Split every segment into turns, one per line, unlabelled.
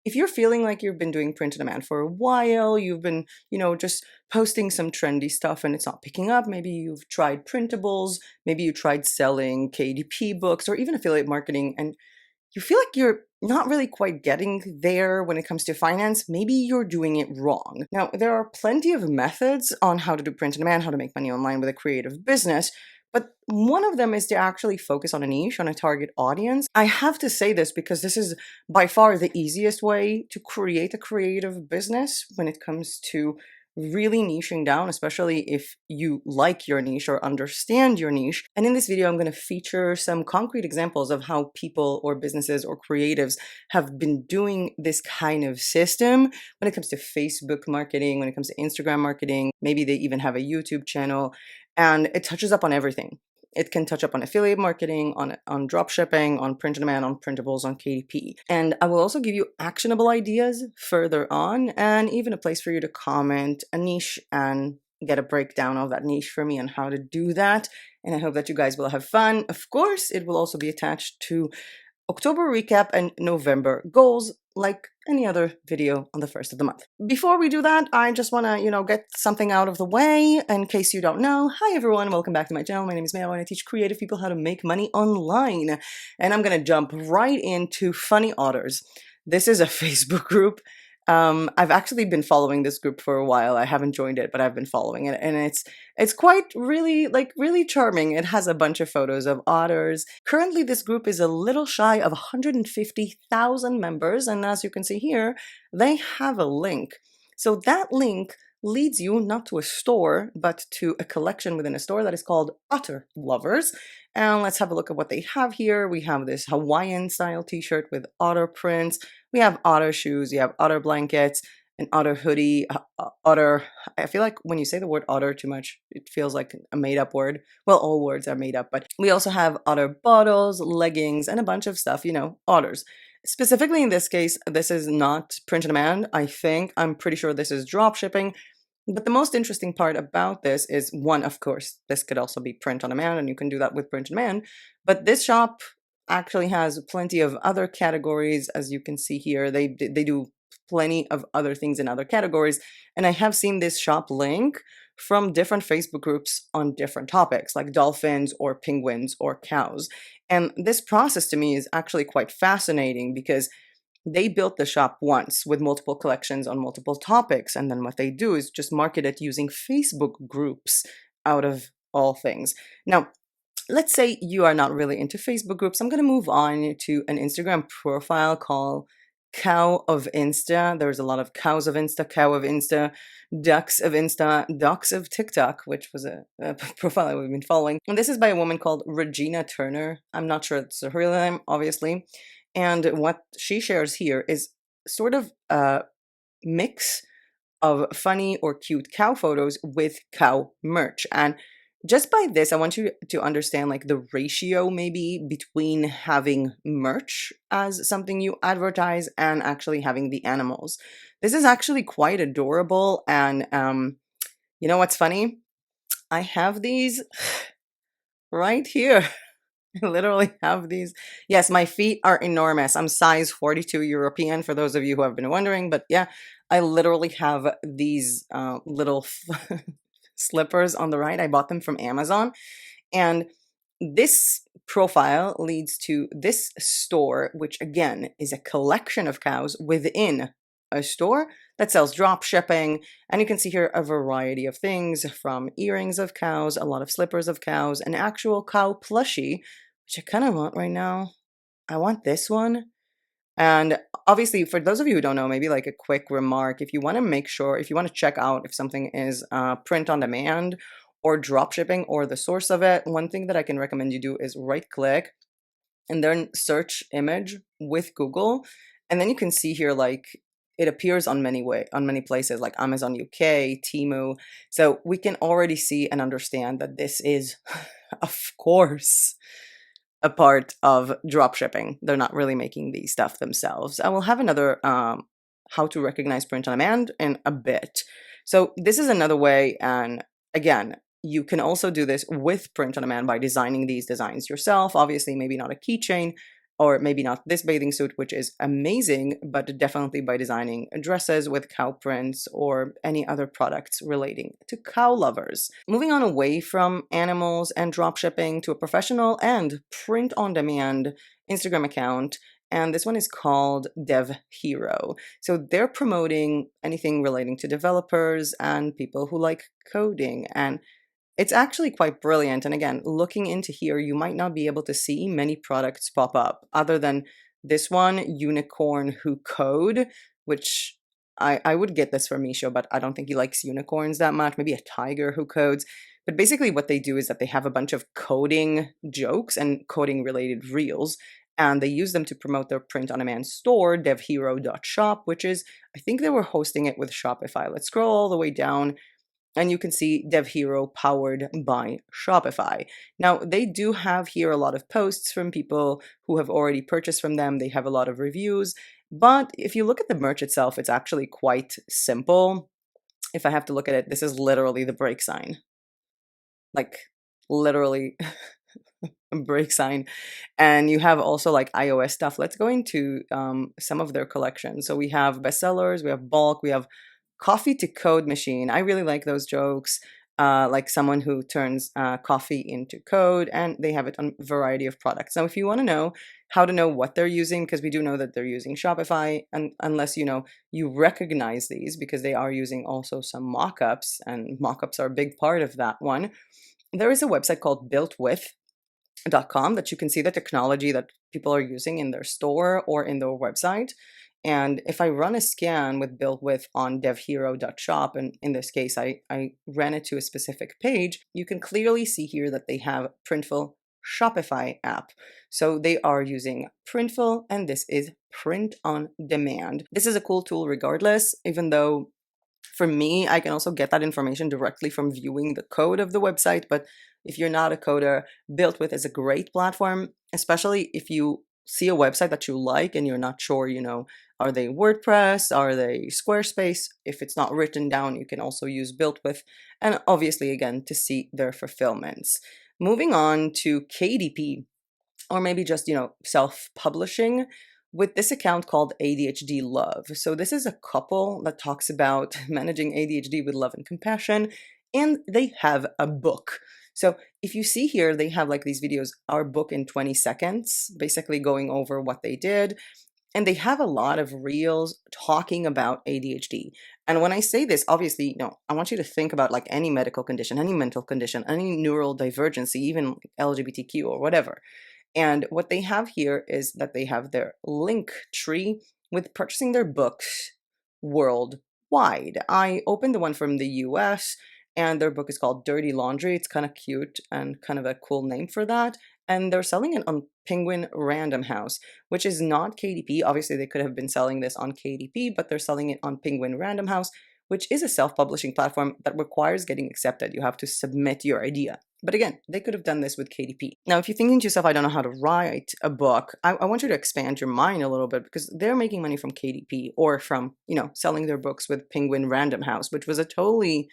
if you're feeling like you've been doing print on demand for a while, you've been, just posting some trendy stuff and it's not picking up, maybe you've tried printables, maybe you tried selling KDP books or even affiliate marketing, and you feel like you're not really quite getting there when it comes to finance, maybe you're doing it wrong. Now, there are plenty of methods on how to do print on demand, how to make money online with a creative business. But one of them is to actually focus on a niche, on a target audience. I have to say this because this is by far the easiest way to create a creative business when it comes to really niching down, especially if you like your niche or understand your niche. And in this video, I'm going to feature some concrete examples of how people or businesses or creatives have been doing this kind of system when it comes to Facebook marketing, when it comes to Instagram marketing. Maybe they even have a YouTube channel, and it touches up on everything. It can touch up on affiliate marketing, on drop shipping, on print on demand, on printables, on KDP. And I will also give you actionable ideas further on, and even a place for you to comment a niche and get a breakdown of that niche for me on how to do that. And I hope that you guys will have fun. Of course, it will also be attached to October recap and November goals, like any other video on the first of the month. Before we do that, I just want to, get something out of the way in case you don't know. Hi everyone, welcome back to my channel. My name is Mayo and I teach creative people how to make money online. And I'm going to jump right into Funny Otters. This is a Facebook group. I've actually been following this group for a while. I haven't joined it, but I've been following it, and it's quite really charming. It has a bunch of photos of otters. Currently, this group is a little shy of 150,000 members, and as you can see here, they have a link. So that link leads you not to a store, but to a collection within a store that is called Otter Lovers. And let's have a look at what they have here. We have this Hawaiian style t-shirt with otter prints. We have otter shoes, you have otter blankets, an otter hoodie, otter. I feel like when you say the word otter too much, it feels like a made up word. Well, all words are made up, but we also have otter bottles, leggings, and a bunch of stuff, otters. Specifically in this case, this is not print on demand. I'm pretty sure this is drop shipping. But the most interesting part about this is, one, of course, this could also be print on demand, and you can do that with print on demand. But this shop actually has plenty of other categories, as you can see here. They do plenty of other things in other categories, and I have seen this shop link from different Facebook groups on different topics, like dolphins or penguins or cows. And this process to me is actually quite fascinating because they built the shop once with multiple collections on multiple topics, and then what they do is just market it using Facebook groups out of all things. Now, let's say you are not really into Facebook groups. I'm going to move on to an Instagram profile called Cow of Insta. There's a lot of cows of Insta, cow of Insta, ducks of Insta, ducks of TikTok, which was a profile that we've been following. And this is by a woman called Regina Turner. I'm not sure it's her real name, obviously. And what she shares here is sort of a mix of funny or cute cow photos with cow merch. And just by this, I want you to understand like the ratio maybe between having merch as something you advertise and actually having the animals. This is actually quite adorable. And you know what's funny? I have these right here. I literally have these. Yes, my feet are enormous. I'm size 42 European, for those of you who have been wondering. But yeah, I literally have these little slippers on the right. I bought them from Amazon. And this profile leads to this store, which again is a collection of cows within a store that sells drop shipping. And you can see here a variety of things, from earrings of cows, a lot of slippers of cows, an actual cow plushie, which I kind of want right now. I want this one. And obviously, for those of you who don't know, maybe like a quick remark, if you want to make sure, if you want to check out if something is print on demand or drop shipping or the source of it, one thing that I can recommend you do is right click and then search image with Google. And then you can see here, like, it appears on many places like Amazon UK, Temu. So we can already see and understand that this is, of course, a part of drop shipping. They're not really making the stuff themselves. I will have another how to recognize print on demand in a bit. So this is another way, and again, you can also do this with print on demand by designing these designs yourself. Obviously, maybe not a keychain or maybe not this bathing suit, which is amazing, but definitely by designing dresses with cow prints or any other products relating to cow lovers. Moving on away from animals and dropshipping to a professional and print on demand Instagram account. And this one is called Dev Hero. So they're promoting anything relating to developers and people who like coding. And it's actually quite brilliant. And again, looking into here, you might not be able to see many products pop up other than this one, Unicorn Who Code, which I would get this for Misho, but I don't think he likes unicorns that much. Maybe a tiger who codes. But basically, what they do is that they have a bunch of coding jokes and coding related reels, and they use them to promote their print on demand store, devhero.shop, which is, I think they were hosting it with Shopify. Let's scroll all the way down and you can see Dev Hero powered by Shopify. Now, they do have here a lot of posts from people who have already purchased from them. They have a lot of reviews, but if you look at the merch itself, it's actually quite simple. If I have to look at it, this is literally the break sign. Like, literally a break sign. And you have also like iOS stuff. Let's go into some of their collections. So we have bestsellers, we have bulk, we have coffee to code machine. I really like those jokes. Like someone who turns coffee into code, and they have it on a variety of products. Now, if you want to know how to know what they're using, because we do know that they're using Shopify, and unless you recognize these, because they are using also some mockups, and mockups are a big part of that one. There is a website called builtwith.com that you can see the technology that people are using in their store or in their website. And if I run a scan with Built With on devhero.shop, and in this case, I ran it to a specific page, you can clearly see here that they have Printful Shopify app. So they are using Printful, and this is print on demand. This is a cool tool regardless, even though for me, I can also get that information directly from viewing the code of the website. But if you're not a coder, Built With is a great platform, especially if you see a website that you like and you're not sure, are they WordPress? Are they Squarespace? If it's not written down, you can also use Built With, and obviously, again, to see their fulfillments. Moving on to KDP, or maybe just, self-publishing, with this account called ADHD Love. So this is a couple that talks about managing ADHD with love and compassion, and they have a book. So if you see here, they have like these videos, our book in 20 seconds, basically going over what they did. And they have a lot of reels talking about ADHD. And when I say this, obviously, I want you to think about like any medical condition, any mental condition, any neural divergency, even LGBTQ or whatever. And what they have here is that they have their link tree with purchasing their books worldwide. I opened the one from the US, and their book is called Dirty Laundry. It's kind of cute and kind of a cool name for that. And they're selling it on Penguin Random House, which is not KDP. Obviously, they could have been selling this on KDP, but they're selling it on Penguin Random House, which is a self-publishing platform that requires getting accepted. You have to submit your idea. But again, they could have done this with KDP. Now, if you're thinking to yourself, I don't know how to write a book, I want you to expand your mind a little bit, because they're making money from KDP or from, selling their books with Penguin Random House, which was a totally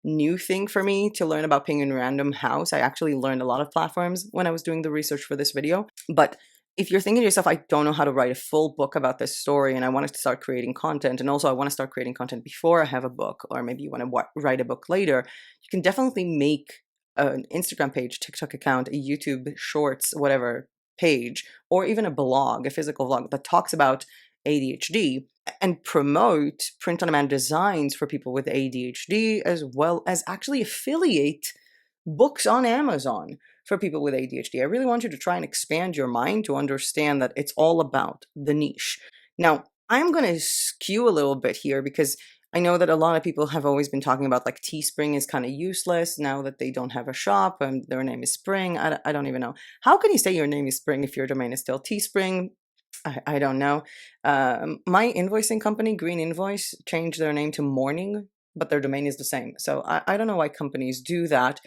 new thing for me to learn about Penguin Random House. I actually learned a lot of platforms when I was doing the research for this video. But if you're thinking to yourself, I don't know how to write a full book about this story, and I want to start creating content, and also I want to start creating content before I have a book, or maybe you want to write a book later, you can definitely make an Instagram page, TikTok account, a YouTube Shorts, whatever page, or even a blog, a physical blog that talks about ADHD, and promote print-on-demand designs for people with ADHD, as well as actually affiliate books on Amazon for people with ADHD. I really want you to try and expand your mind to understand that it's all about the niche. Now, I'm going to skew a little bit here, because I know that a lot of people have always been talking about like Teespring is kind of useless now that they don't have a shop and their name is Spring. I don't even know. How can you say your name is Spring if your domain is still Teespring? I don't know. My invoicing company, Green Invoice, changed their name to Morning, but their domain is the same. So I don't know why companies do that.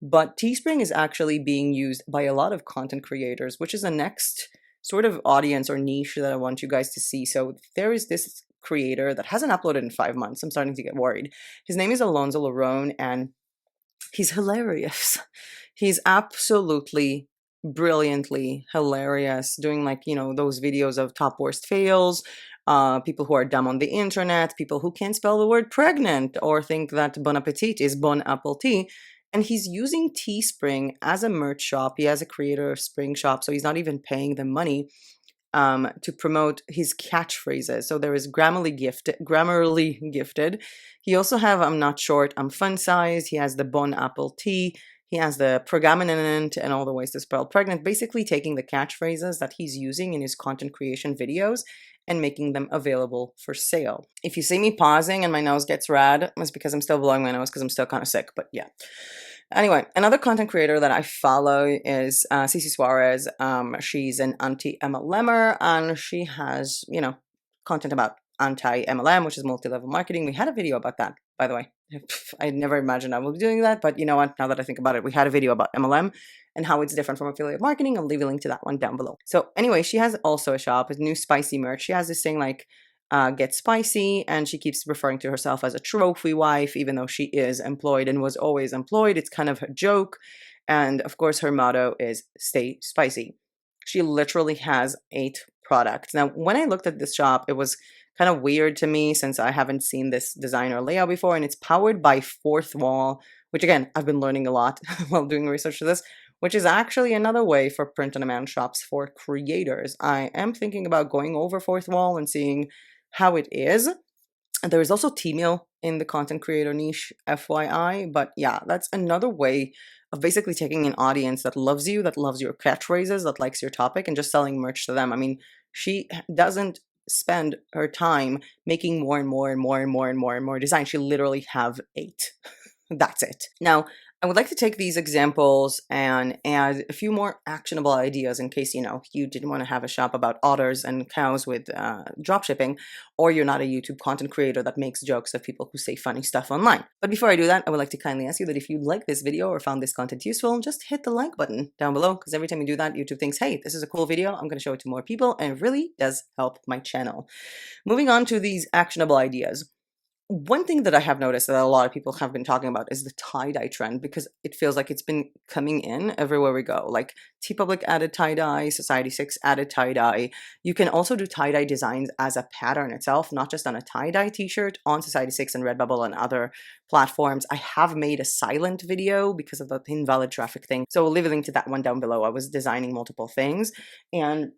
But Teespring is actually being used by a lot of content creators, which is the next sort of audience or niche that I want you guys to see. So there is this creator that hasn't uploaded in 5 months. I'm starting to get worried. His name is Alonzo Larone, and he's hilarious. He's absolutely brilliantly hilarious, doing like, you know, those videos of top worst fails, people who are dumb on the internet, people who can't spell the word pregnant or think that bon appetit is bon apple tea. And he's using Teespring as a merch shop. He has a creator Spring shop, so he's not even paying them money to promote his catchphrases. So there is Grammarly gifted. He also have I'm not short, I'm fun size. He has the bon apple tea. He has the pregaminant and all the ways to spell pregnant. Basically taking the catchphrases that he's using in his content creation videos and making them available for sale. If you see me pausing and my nose gets red, it's because I'm still blowing my nose because I'm still kind of sick, but yeah. Anyway, another content creator that I follow is Cici Suarez. She's an anti-MLMer, and she has, you know, content about anti-MLM, which is multi-level marketing. We had a video about that, by the way. I never imagined I would be doing that, but you know what? Now that I think about it, we had a video about MLM and how it's different from affiliate marketing. I'll leave a link to that one down below. So anyway, she has also a shop with new spicy merch. She has this thing like get spicy, and she keeps referring to herself as a trophy wife, even though she is employed and was always employed. It's kind of a joke. And of course, her motto is stay spicy. She literally has 8 products. Now, when I looked at this shop, it was kind of weird to me since I haven't seen this design or layout before, and it's powered by Fourth Wall, which again, I've been learning a lot while doing research for this, which is actually another way for print-on-demand shops for creators. I am thinking about going over Fourth Wall and seeing how it is. There is also T-Mail in the content creator niche, FYI, but yeah, that's another way of basically taking an audience that loves you, that loves your catchphrases, that likes your topic, and just selling merch to them. I mean, she doesn't spend her time making more and more and more and more and more and more designs. She literally have 8. That's it. Now, I would like to take these examples and add a few more actionable ideas in case, you know, you didn't want to have a shop about otters and cows with dropshipping, or you're not a YouTube content creator that makes jokes of people who say funny stuff online. But before I do that, I would like to kindly ask you that if you like this video or found this content useful, just hit the like button down below, because every time you do that, YouTube thinks, hey, this is a cool video, I'm going to show it to more people, and it really does help my channel. Moving on to these actionable ideas. One thing that I have noticed that a lot of people have been talking about is the tie-dye trend, because it feels like it's been coming in everywhere we go. Like TeePublic added tie-dye, Society6 added tie-dye. You can also do tie-dye designs as a pattern itself, not just on a tie-dye t-shirt, on Society6 and Redbubble and other platforms. I have made a silent video because of the invalid traffic thing, so we'll leave a link to that one down below. I was designing multiple things, and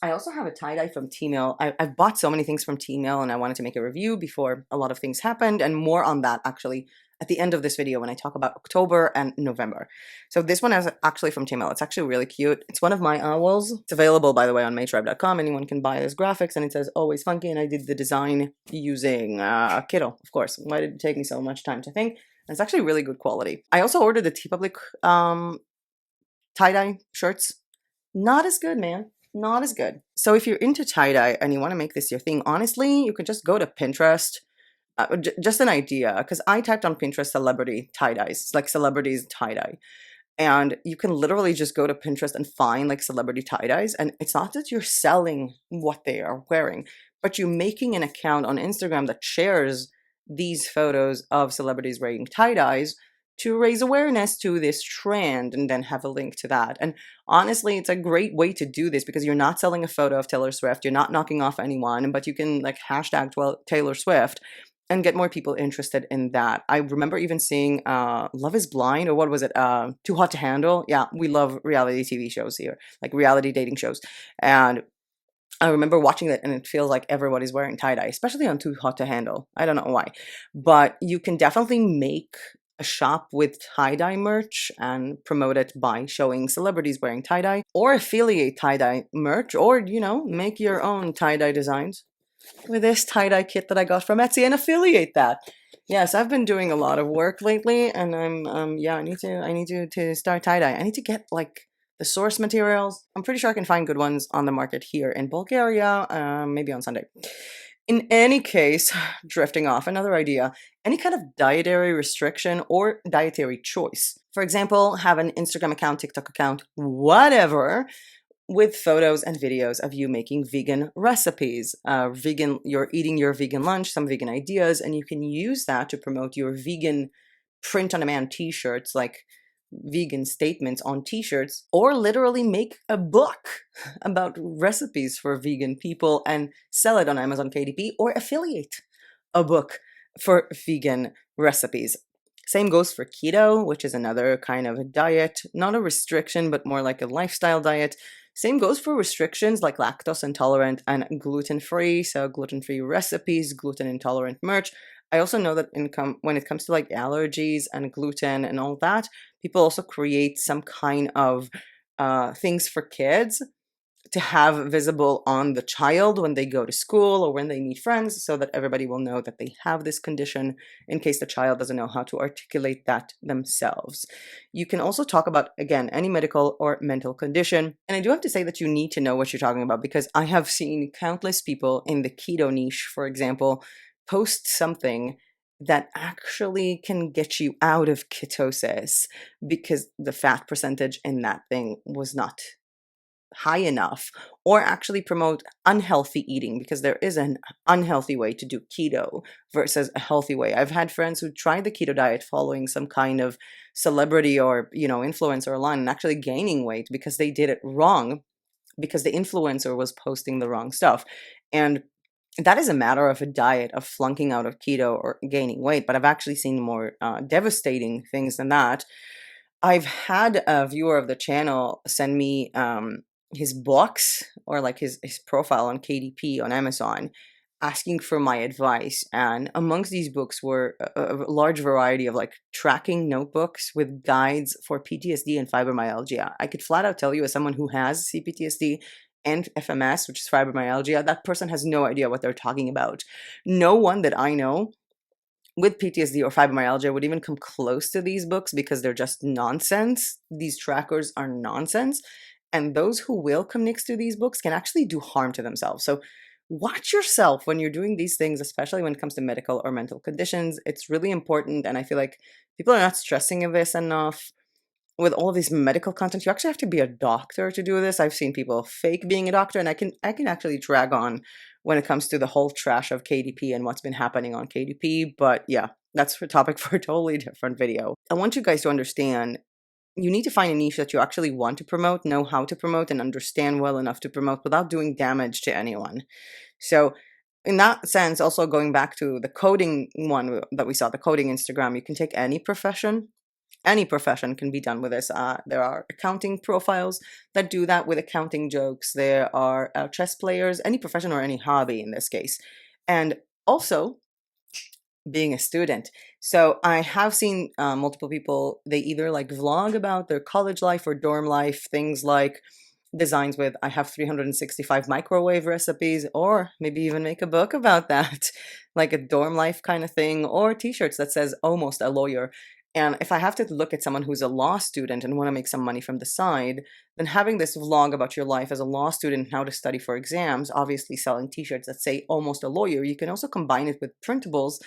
I also have a tie-dye from T-Mail. I've bought so many things from T-Mail, and I wanted to make a review before a lot of things happened, and more on that actually at the end of this video when I talk about October and November. So this one is actually from T-Mail. It's actually really cute. It's one of my owls. It's available, by the way, on Maytribe.com. Anyone can buy this graphics, and it says always funky, and I did the design using Kittle, of course. Why did it take me so much time to think? And it's actually really good quality. I also ordered the TeePublic tie-dye shirts. Not as good, man. Not as good. So if you're into tie-dye and you want to make this your thing, honestly, you could just go to Pinterest. Just an idea, because I typed on Pinterest celebrity tie-dyes, like celebrities tie-dye. And you can literally just go to Pinterest and find like celebrity tie-dyes. And it's not that you're selling what they are wearing, but you're making an account on Instagram that shares these photos of celebrities wearing tie-dyes to raise awareness to this trend, and then have a link to that. And honestly, it's a great way to do this because you're not selling a photo of Taylor Swift, you're not knocking off anyone, but you can like hashtag Taylor Swift and get more people interested in that. I remember even seeing Love is Blind, or what was it? Too Hot to Handle. Yeah, we love reality TV shows here, like reality dating shows. And I remember watching that, and it feels like everybody's wearing tie-dye, especially on Too Hot to Handle. I don't know why. But you can definitely make a shop with tie-dye merch and promote it by showing celebrities wearing tie-dye, or affiliate tie-dye merch, or, you know, make your own tie-dye designs with this tie-dye kit that I got from Etsy and affiliate that. Yes, I've been doing a lot of work lately, and yeah, I need to start tie-dye. I need to get like the source materials. I'm pretty sure I can find good ones on the market here in Bulgaria, maybe on Sunday. In any case, drifting off, another idea, any kind of dietary restriction or dietary choice. For example, have an Instagram account, TikTok account, whatever, with photos and videos of you making vegan recipes. You're eating your vegan lunch, some vegan ideas, and you can use that to promote your vegan print-on-demand t-shirts, like vegan statements on t-shirts, or literally make a book about recipes for vegan people and sell it on Amazon KDP, or affiliate a book for vegan recipes. Same goes for keto, which is another kind of a diet, not a restriction, but more like a lifestyle diet. Same goes for restrictions like lactose intolerant and gluten free. So, gluten free recipes, gluten intolerant merch. I also know that when it comes to like allergies and gluten and all that, people also create some kind of things for kids to have visible on the child when they go to school or when they meet friends, so that everybody will know that they have this condition in case the child doesn't know how to articulate that themselves. You can also talk about, again, any medical or mental condition. And I do have to say that you need to know what you're talking about, because I have seen countless people in the keto niche, for example, post something that actually can get you out of ketosis because the fat percentage in that thing was not high enough, or actually promote unhealthy eating, because there is an unhealthy way to do keto versus a healthy way. I've had friends who tried the keto diet following some kind of celebrity or, influencer online, and actually gaining weight because they did it wrong, because the influencer was posting the wrong stuff. And that is a matter of a diet, of flunking out of keto or gaining weight. But I've actually seen more devastating things than that. I've had a viewer of the channel send me his books, or like his profile on KDP on Amazon, asking for my advice. And amongst these books were a large variety of like tracking notebooks with guides for PTSD and fibromyalgia. I could flat out tell you, as someone who has CPTSD and FMS, which is fibromyalgia, that person has no idea what they're talking about. No one that I know with PTSD or fibromyalgia would even come close to these books, because they're just nonsense. These trackers are nonsense. And those who will come next to these books can actually do harm to themselves. So watch yourself when you're doing these things, especially when it comes to medical or mental conditions. It's really important. And I feel like people are not stressing of this enough. With all of this medical content, you actually have to be a doctor to do this. I've seen people fake being a doctor, and I can actually drag on when it comes to the whole trash of KDP and what's been happening on KDP. But yeah, that's a topic for a totally different video. I want you guys to understand, you need to find a niche that you actually want to promote, know how to promote, and understand well enough to promote without doing damage to anyone. So in that sense, also going back to the coding one that we saw, the coding Instagram, you can take any profession. Any profession can be done with this. There are accounting profiles that do that with accounting jokes. There are chess players, any profession or any hobby in this case. And also being a student. So I have seen multiple people, they either like vlog about their college life or dorm life, things like designs with I have 365 microwave recipes, or maybe even make a book about that, like a dorm life kind of thing, or t-shirts that says almost a lawyer. And if I have to look at someone who's a law student and want to make some money from the side, then having this vlog about your life as a law student and how to study for exams, obviously selling t-shirts that say almost a lawyer, you can also combine it with printables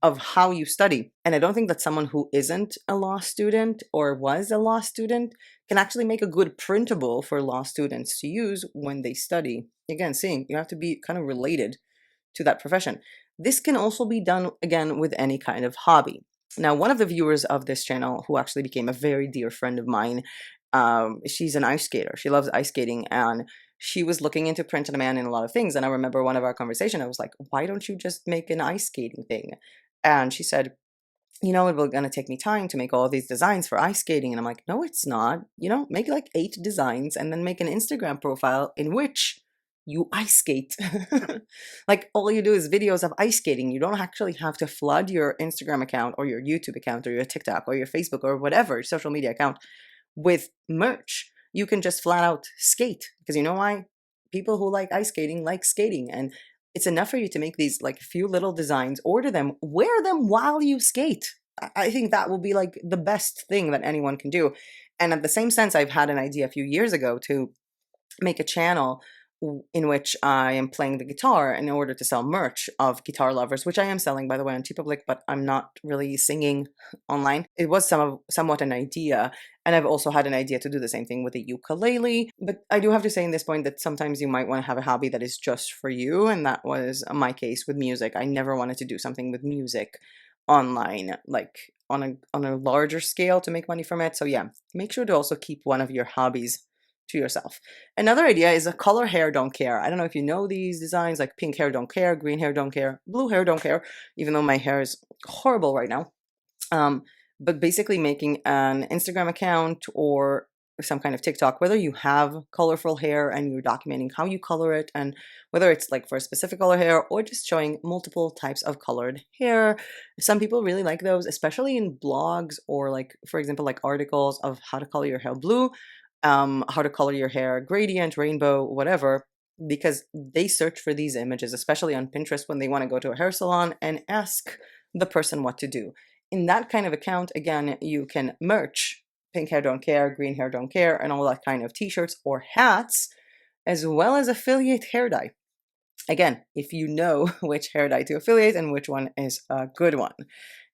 of how you study. And I don't think that someone who isn't a law student or was a law student can actually make a good printable for law students to use when they study. Again, seeing you have to be kind of related to that profession. This can also be done, again, with any kind of hobby. Now, one of the viewers of this channel, who actually became a very dear friend of mine, she's an ice skater. She loves ice skating, and she was looking into print on demand and a lot of things. And I remember one of our conversation, I was like, why don't you just make an ice skating thing? And she said, it will gonna take me time to make all these designs for ice skating. And I'm like, no, it's not. Make like 8 designs and then make an Instagram profile in which you ice skate. Like, all you do is videos of ice skating. You don't actually have to flood your Instagram account or your YouTube account or your TikTok or your Facebook or whatever social media account with merch. You can just flat out skate, because you know why? People who like ice skating like skating, and it's enough for you to make these like few little designs, order them, wear them while you skate. I think that will be like the best thing that anyone can do. And at the same sense, I've had an idea a few years ago to make a channel in which I am playing the guitar in order to sell merch of guitar lovers, which I am selling, by the way, on TeePublic, but I'm not really singing online. It was somewhat an idea, and I've also had an idea to do the same thing with a ukulele. But I do have to say in this point that sometimes you might want to have a hobby that is just for you, and that was my case with music. I never wanted to do something with music online. Like, on a larger scale to make money from it. So yeah, make sure to also keep one of your hobbies to yourself. Another idea is a color hair don't care. I don't know if you know these designs, like pink hair don't care, green hair don't care, blue hair don't care, even though my hair is horrible right now. Um, but basically making an Instagram account or some kind of TikTok, whether you have colorful hair and you're documenting how you color it, and whether it's like for a specific color hair or just showing multiple types of colored hair. Some people really like those, especially in blogs or like, for example, like articles of how to color your hair blue, how to color your hair gradient, rainbow, whatever, because they search for these images, especially on Pinterest when they want to go to a hair salon and ask the person what to do. In that kind of account, again, you can merch pink hair don't care, green hair don't care, and all that kind of t-shirts or hats, as well as affiliate hair dye. Again, if you know which hair dye to affiliate and which one is a good one.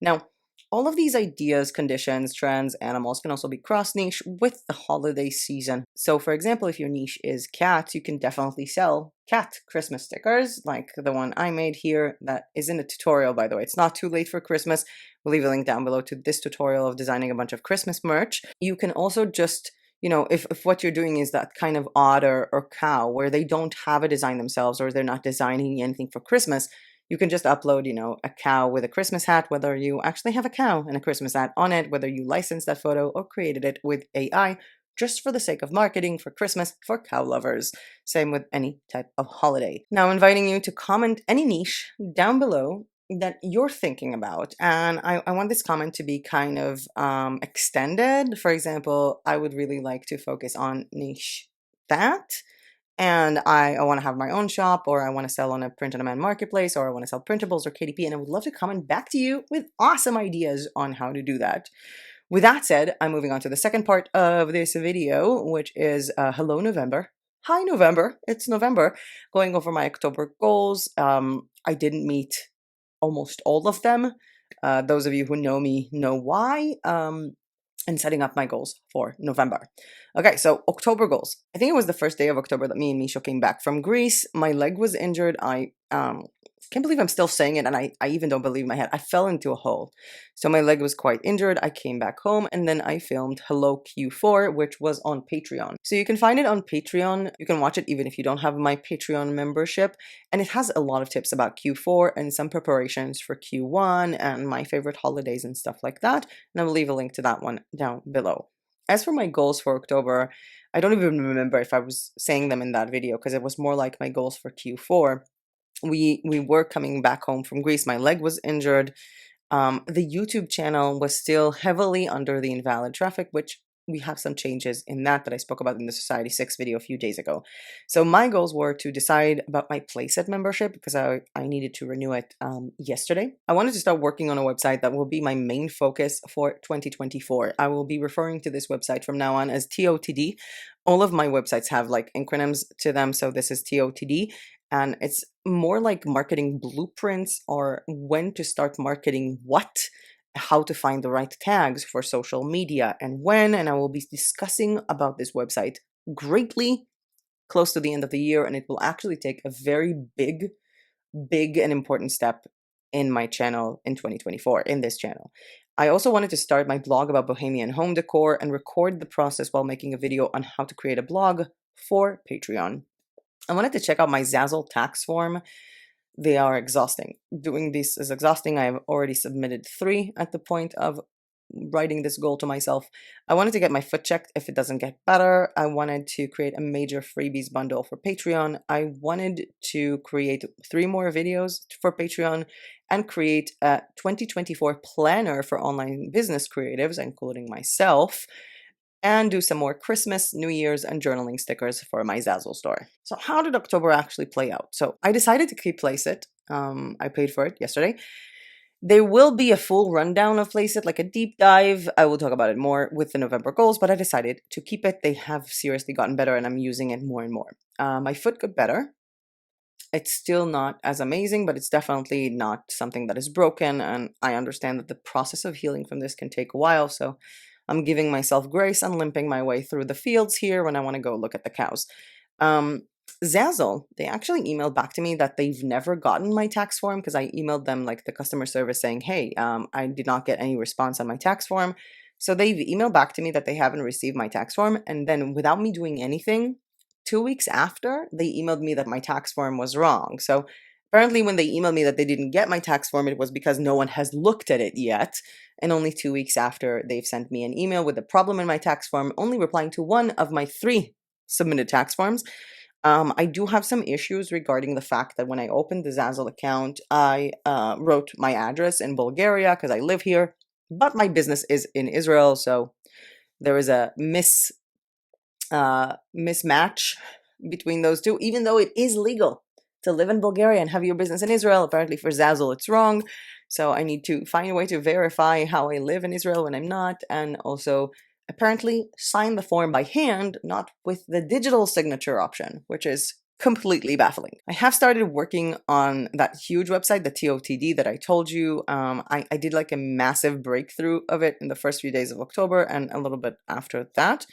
Now, all of these ideas, conditions, trends, animals can also be cross niche with the holiday season. So, for example, if your niche is cats, you can definitely sell cat Christmas stickers like the one I made here that is in a tutorial, by the way. It's not too late for Christmas. We'll leave a link down below to this tutorial of designing a bunch of Christmas merch. You can also just, you know, if what you're doing is that kind of otter or cow where they don't have a design themselves or they're not designing anything for Christmas, you can just upload, you know, a cow with a Christmas hat, whether you actually have a cow and a Christmas hat on it, whether you licensed that photo or created it with AI, just for the sake of marketing for Christmas for cow lovers. Same with any type of holiday. Now, inviting you to comment any niche down below that you're thinking about. And I want this comment to be kind of extended. For example, I would really like to focus on niche that. And I want to have my own shop, or I want to sell on a print-on-demand marketplace, or I want to sell printables or KDP, and I would love to comment back to you with awesome ideas on how to do that. With that said, I'm moving on to the second part of this video, which is hello November. Hi November, it's November. Going over my October goals. I didn't meet almost all of them. Those of you who know me know why. And setting up my goals for November. Okay, so October goals. I think it was the first day of October that me and Misho came back from Greece. My leg was injured. I can't believe I'm still saying it, and I even don't believe my head. I fell into a hole. So my leg was quite injured. I came back home, and then I filmed Hello Q4, which was on Patreon. So you can find it on Patreon. You can watch it even if you don't have my Patreon membership. And it has a lot of tips about Q4 and some preparations for Q1 and my favorite holidays and stuff like that. And I will leave a link to that one down below. As for my goals for October, I don't even remember if I was saying them in that video because it was more like my goals for Q4. We were coming back home from Greece. My leg was injured. The YouTube channel was still heavily under the invalid traffic, which we have some changes in that I spoke about in the Society 6 video a few days ago. So my goals were to decide about my playset membership because I needed to renew it yesterday. I wanted to start working on a website that will be my main focus for 2024. I will be referring to this website from now on as TOTD. All of my websites have like acronyms to them, so this is TOTD. And it's more like marketing blueprints or when to start marketing what, how to find the right tags for social media and when. And I will be discussing about this website greatly close to the end of the year. And it will actually take a very big and important step in my channel in 2024, in this channel. I also wanted to start my blog about Bohemian home decor and record the process while making a video on how to create a blog for Patreon. I wanted to check out my Zazzle tax form. They are exhausting. Doing this is exhausting. I have already submitted 3 at the point of writing this goal to myself. I wanted to get my foot checked if it doesn't get better. I wanted to create a major freebies bundle for Patreon. I wanted to create 3 more videos for Patreon and create a 2024 planner for online business creatives, including myself, and do some more Christmas, New Year's, and journaling stickers for my Zazzle store. So how did October actually play out? So I decided to keep Placeit. I paid for it yesterday. There will be a full rundown of Placeit, like a deep dive. I will talk about it more with the November goals, but I decided to keep it. They have seriously gotten better, and I'm using it more and more. My foot got better. It's still not as amazing, but it's definitely not something that is broken, and I understand that the process of healing from this can take a while, so I'm giving myself grace and limping my way through the fields here when I want to go look at the cows. Zazzle, they actually emailed back to me that they've never gotten my tax form because I emailed them like the customer service saying, hey, I did not get any response on my tax form. So they've emailed back to me that they haven't received my tax form. And then without me doing anything, 2 weeks after, they emailed me that my tax form was wrong. So apparently, when they emailed me that they didn't get my tax form, it was because no one has looked at it yet. And only 2 weeks after, they've sent me an email with a problem in my tax form, only replying to one of my 3 submitted tax forms. I do have some issues regarding the fact that when I opened the Zazzle account, I wrote my address in Bulgaria because I live here, but my business is in Israel, so there is a mismatch between those two, even though it is legal to live in Bulgaria and have your business in Israel. Apparently for Zazzle it's wrong. So I need to find a way to verify how I live in Israel when I'm not, and also apparently sign the form by hand, not with the digital signature option, which is completely baffling. I have started working on that huge website, the TOTD that I told you. I did like a massive breakthrough of it in the first few days of October and a little bit after that.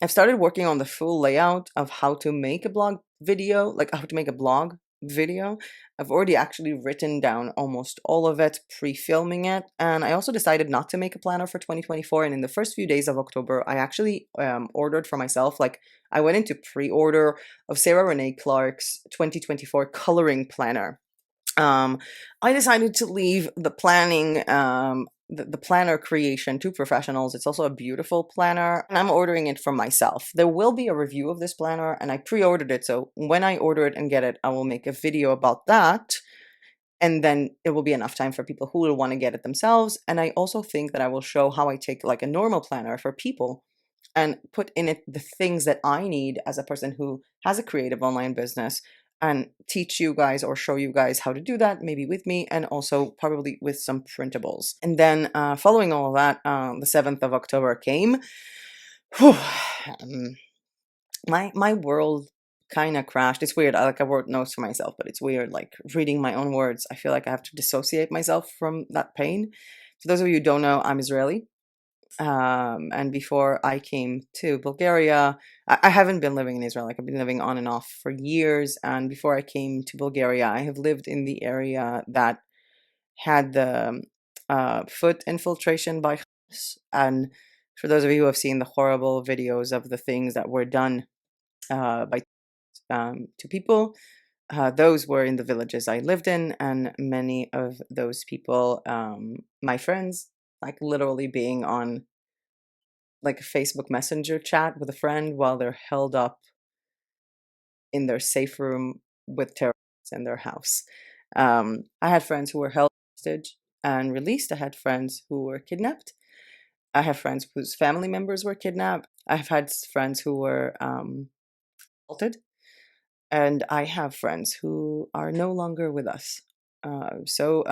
I've started working on the full layout of how to make a blog video, like how to make a blog video. I've already actually written down almost all of it, pre-filming it, and I also decided not to make a planner for 2024. And in the first few days of October, I actually ordered for myself, like I went into pre-order of Sarah Renee Clark's 2024 coloring planner. um, I decided to leave the planning, the planner creation to professionals. It's also a beautiful planner, and I'm ordering it for myself. There will be a review of this planner, and I pre-ordered it. So when I order it and get it, I will make a video about that. And then it will be enough time for people who will want to get it themselves. And I also think that I will show how I take like a normal planner for people and put in it the things that I need as a person who has a creative online business, and teach you guys or show you guys how to do that, maybe with me and also probably with some printables. And then following all of that, the 7th of October came. Whew, my world kind of crashed. It's weird. I wrote notes for myself, but it's weird. Like reading my own words, I feel like I have to dissociate myself from that pain. For those of you who don't know, I'm Israeli. And before I came to Bulgaria, I haven't been living in Israel. Like I've been living on and off for years. And before I came to Bulgaria, I have lived in the area that had the foot infiltration by Hamas. And for those of you who have seen the horrible videos of the things that were done by to people, those were in the villages I lived in, and many of those people, my friends, like literally being on like a Facebook Messenger chat with a friend while they're held up in their safe room with terrorists in their house. I had friends who were held hostage and released. I had friends who were kidnapped. I have friends whose family members were kidnapped. I have had friends who were assaulted. And I have friends who are no longer with us. So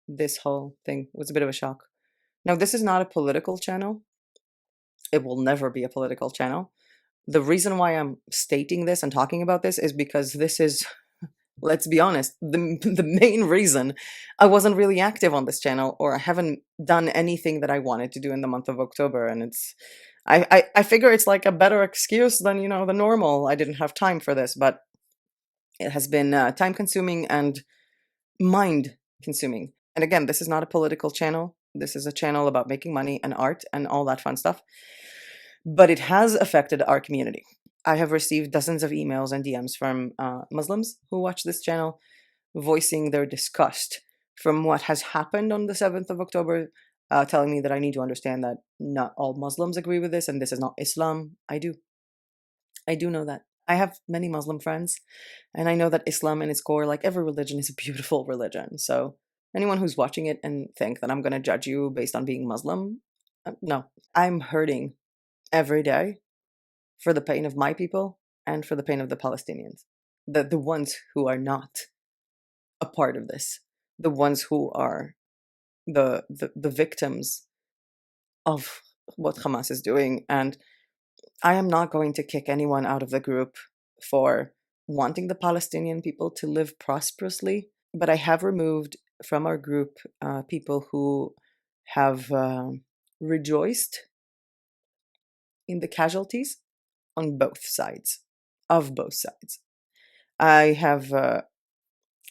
this whole thing was a bit of a shock. Now, this is not a political channel. It will never be a political channel. The reason why I'm stating this and talking about this is because this is, let's be honest, the main reason I wasn't really active on this channel, or I haven't done anything that I wanted to do in the month of October. And it's, I figure it's like a better excuse than, the normal. I didn't have time for this, but it has been time consuming and mind consuming. And again, this is not a political channel. This is a channel about making money and art and all that fun stuff. But it has affected our community. I have received dozens of emails and DMs from Muslims who watch this channel, voicing their disgust from what has happened on the 7th of October, telling me that I need to understand that not all Muslims agree with this and this is not Islam. I do. I do know that. I have many Muslim friends, and I know that Islam in its core, like every religion, is a beautiful religion. So anyone who's watching it and think that I'm going to judge you based on being Muslim, no. I'm hurting every day for the pain of my people and for the pain of the Palestinians, the ones who are not a part of this, the ones who are the victims of what Hamas is doing. And I am not going to kick anyone out of the group for wanting the Palestinian people to live prosperously, but I have removed from our group people who have rejoiced in the casualties on both sides. of both sides. I have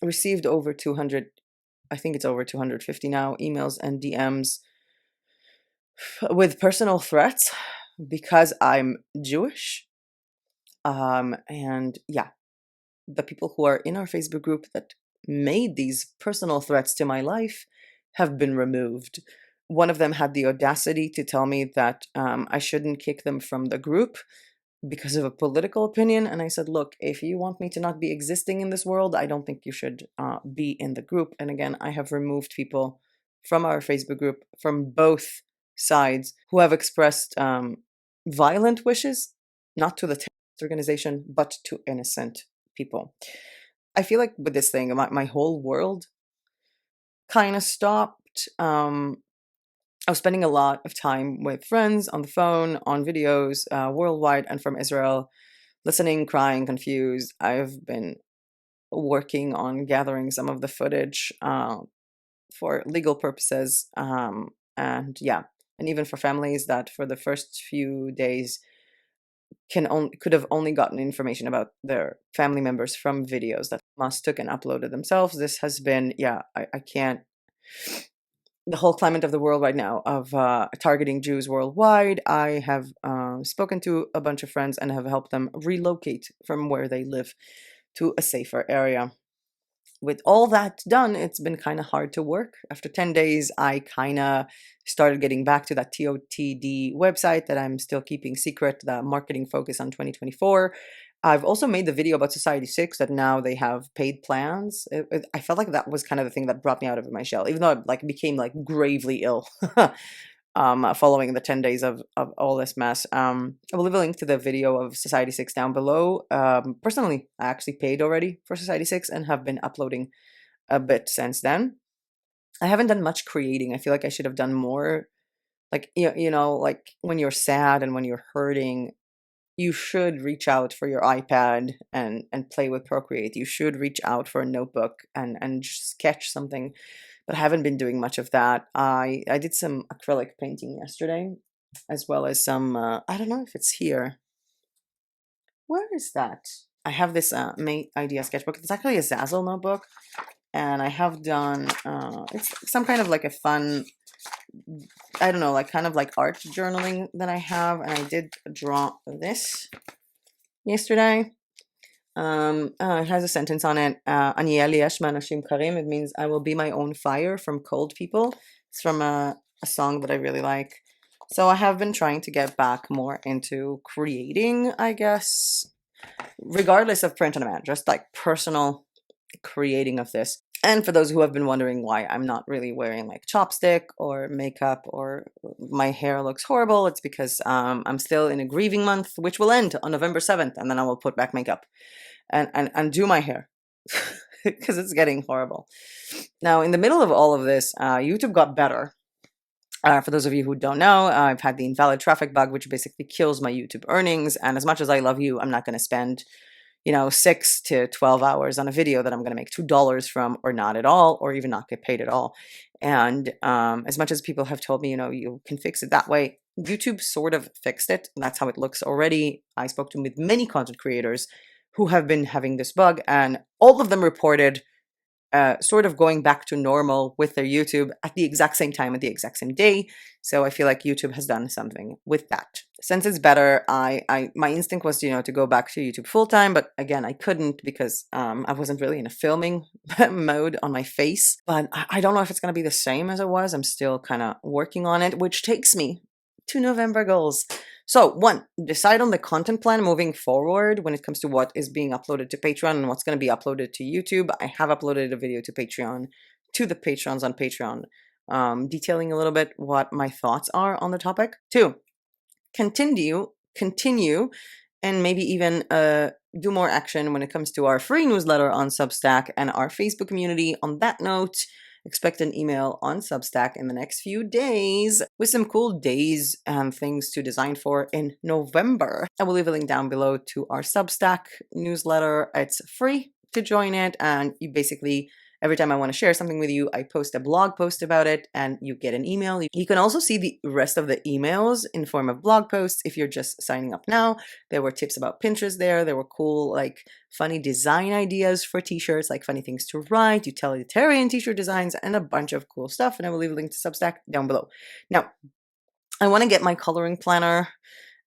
received over 200, I think it's over 250 now, emails and DMs with personal threats because I'm Jewish. And yeah, the people who are in our Facebook group that made these personal threats to my life have been removed. One of them had the audacity to tell me that I shouldn't kick them from the group because of a political opinion. And I said, look, if you want me to not be existing in this world, I don't think you should be in the group. And again, I have removed people from our Facebook group from both sides who have expressed violent wishes, not to the terrorist organization, but to innocent people. I feel like with this thing, my whole world kind of stopped. I was spending a lot of time with friends on the phone, on videos, worldwide and from Israel, listening, crying, confused. I've been working on gathering some of the footage for legal purposes. And yeah, and even for families that for the first few days could have only gotten information about their family members from videos that Hamas took and uploaded themselves. This has been, yeah, I can't. The whole climate of the world right now of targeting Jews worldwide. I have spoken to a bunch of friends and have helped them relocate from where they live to a safer area. With all that done, it's been kind of hard to work. After 10 days, I kind of started getting back to that TOTD website that I'm still keeping secret, the marketing focus on 2024. I've also made the video about Society 6 that now they have paid plans. I felt like that was kind of the thing that brought me out of my shell, even though I like became like gravely ill following the 10 days of all this mess. I will leave a link to the video of Society 6 down below. Personally, I actually paid already for Society 6 and have been uploading a bit since then. I haven't done much creating. I feel like I should have done more. Like, you know, like when you're sad and when you're hurting, you should reach out for your iPad and play with Procreate. You should reach out for a notebook and sketch something. But I haven't been doing much of that. I did some acrylic painting yesterday, as well as some, I don't know if it's here. Where is that? I have this Mate Idea sketchbook. It's actually a Zazzle notebook. And I have done, it's some kind of like a fun, I don't know, like kind of like art journaling that I have. And I did draw this yesterday. It has a sentence on it. "Ani yesh ma'anashim karim." It means I will be my own fire from cold people. It's from a song that I really like. So I have been trying to get back more into creating, I guess, regardless of print on demand, just like personal creating of this. And for those who have been wondering why I'm not really wearing like chopstick or makeup or my hair looks horrible, it's because I'm still in a grieving month, which will end on November 7th, and then I will put back makeup and do my hair because it's getting horrible. Now, in the middle of all of this, YouTube got better. For those of you who don't know, I've had the invalid traffic bug, which basically kills my YouTube earnings. And as much as I love you, I'm not going to spend 6 to 12 hours on a video that I'm going to make $2 from, or not at all, or even not get paid at all. And as much as people have told me, you can fix it that way, YouTube sort of fixed it. And that's how it looks already. I spoke to with many content creators who have been having this bug, and all of them reported sort of going back to normal with their YouTube at the exact same time, at the exact same day. So I feel like YouTube has done something with that. Since it's better, my instinct was to go back to YouTube full time, but again I couldn't because I wasn't really in a filming mode on my face. But I don't know if it's gonna be the same as it was. I'm still kind of working on it, which takes me to November goals. So 1, decide on the content plan moving forward when it comes to what is being uploaded to Patreon and what's going to be uploaded to YouTube. I have uploaded a video to Patreon, to the Patrons on Patreon, detailing a little bit what my thoughts are on the topic. 2, continue, and maybe even do more action when it comes to our free newsletter on Substack and our Facebook community. On that note, expect an email on Substack in the next few days with some cool days and things to design for in November. I will leave a link down below to our Substack newsletter. It's free to join it, and you basically Every time I want to share something with you, I post a blog post about it and you get an email. You can also see the rest of the emails in form of blog posts if you're just signing up now. There were tips about Pinterest there. There were cool, like funny design ideas for t-shirts, like funny things to write, utilitarian t-shirt designs, and a bunch of cool stuff. And I will leave a link to Substack down below. Now, I want to get my coloring planner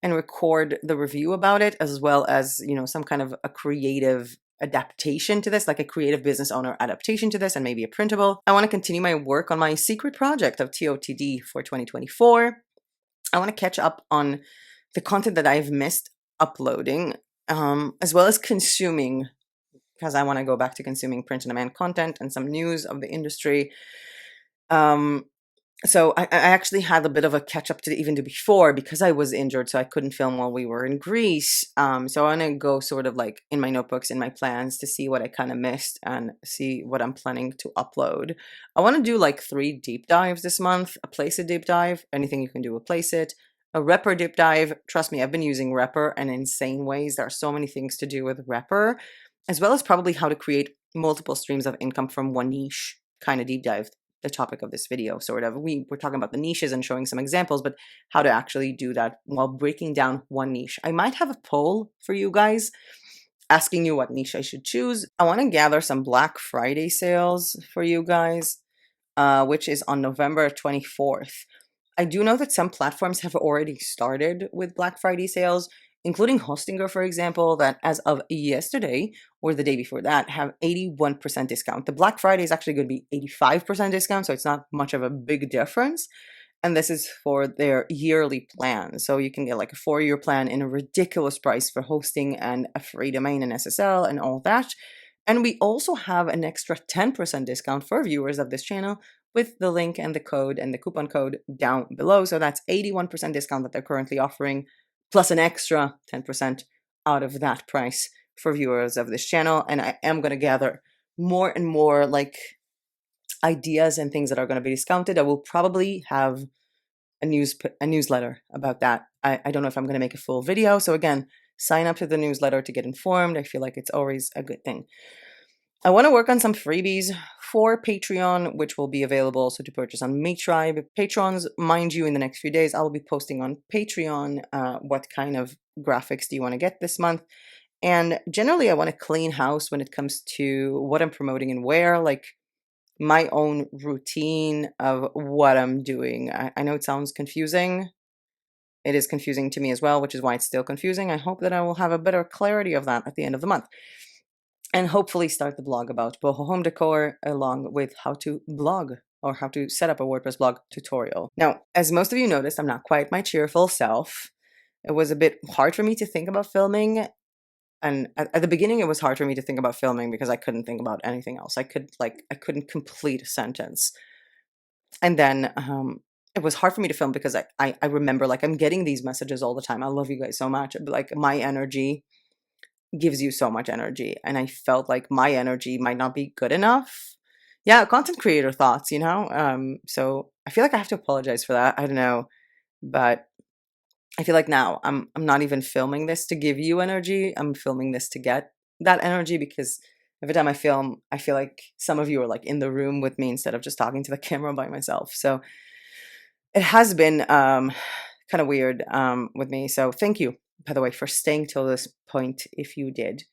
and record the review about it, as well as, some kind of a creative adaptation to this, like a creative business owner adaptation to this, and maybe a printable. I want to continue my work on my secret project of TOTD for 2024. I want to catch up on the content that I've missed uploading, as well as consuming, because I want to go back to consuming print-on-demand content and some news of the industry. So I actually had a bit of a catch up to even do before, because I was injured, so I couldn't film while we were in Greece. So I want to go sort of like in my notebooks, in my plans, to see what I kind of missed and see what I'm planning to upload. I want to do like 3 deep dives this month: a Place It deep dive, anything you can do with Place It; a Repper deep dive. Trust me, I've been using Repper in insane ways. There are so many things to do with Repper, as well as probably how to create multiple streams of income from one niche kind of deep dive. The topic of this video, sort of. We're talking about the niches and showing some examples, but how to actually do that while breaking down one niche. I might have a poll for you guys asking you what niche I should choose. I want to gather some Black Friday sales for you guys, which is on November 24th. I do know that some platforms have already started with Black Friday sales, including Hostinger, for example, that as of yesterday or the day before that have 81% discount. The Black Friday is actually going to be 85% discount, so it's not much of a big difference. And this is for their yearly plan. So you can get like a 4-year plan in a ridiculous price for hosting and a free domain and SSL and all that. And we also have an extra 10% discount for viewers of this channel with the link and the code and the coupon code down below. So that's 81% discount that they're currently offering, plus an extra 10% out of that price for viewers of this channel. And I am going to gather more and more like ideas and things that are going to be discounted. I will probably have a newsletter about that. I don't know if I'm going to make a full video. So again, sign up to the newsletter to get informed. I feel like it's always a good thing. I want to work on some freebies for Patreon, which will be available also to purchase on MeTribe. Patrons, mind you, in the next few days, I will be posting on Patreon what kind of graphics do you want to get this month. And generally, I want to clean house when it comes to what I'm promoting and where, like my own routine of what I'm doing. I know it sounds confusing. It is confusing to me as well, which is why it's still confusing. I hope that I will have a better clarity of that at the end of the month. And hopefully start the blog about boho home decor, along with how to blog or how to set up a WordPress blog tutorial. Now, as most of you noticed, I'm not quite my cheerful self. It was a bit hard for me to think about filming. And at the beginning, it was hard for me to think about filming because I couldn't think about anything else. I couldn't complete a sentence. And then it was hard for me to film because I remember, like, I'm getting these messages all the time. I love you guys so much. Like, my energy gives you so much energy, and I felt like my energy might not be good enough. Yeah, content creator thoughts, so I feel like I have to apologize for that. I don't know, but I feel like now I'm not even filming this to give you energy. I'm filming this to get that energy, because every time I film, I feel like some of you are like in the room with me instead of just talking to the camera by myself. So it has been kind of weird with me. So thank you, by the way, for staying till this point if you did.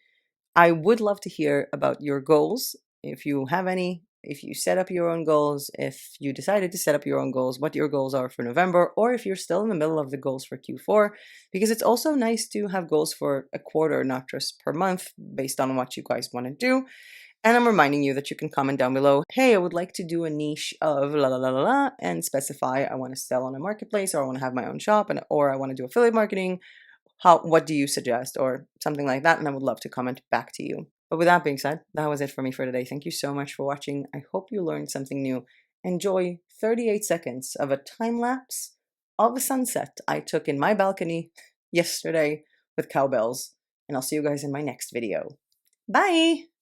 I would love to hear about your goals, if you have any, if you set up your own goals, if you decided to set up your own goals, what your goals are for November, or if you're still in the middle of the goals for Q4, because it's also nice to have goals for a quarter, not just per month, based on what you guys want to do. And I'm reminding you that you can comment down below, hey, I would like to do a niche of la la la la la, and specify I want to sell on a marketplace, or I want to have my own shop, or I want to do affiliate marketing. What do you suggest, or something like that, and I would love to comment back to you. But with that being said, that was it for me for today. Thank you so much for watching. I hope you learned something new. Enjoy 38 seconds of a time lapse of a sunset I took in my balcony yesterday with cowbells, and I'll see you guys in my next video. Bye!